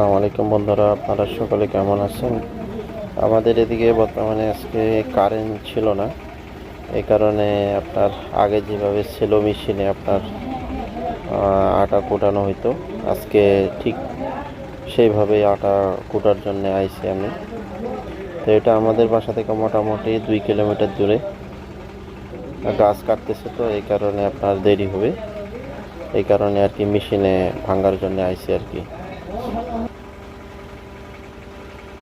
আসসালামু আলাইকুম বন্ধুরা, আপনারা সকলে কেমন আছেন? আমাদের এদিকে বর্তমানে আজকে কারেন্ট ছিল না। এই কারণে আপনার আগে যেভাবে সেলো মেশিনে আপনার আটা কুটানো হইতো, আজকে ঠিক সেইভাবেই আটা কুটার জন্য আইছি আমি। তো এটা আমাদের বাসা থেকে মোটামুটি 2 কিলোমিটার দূরে। গাছ কাটতেছে, তো এই কারণে আপনার দেরি হবে। এই কারণে আর কি মেশিনে ভাঙার জন্য আইছি আর কি।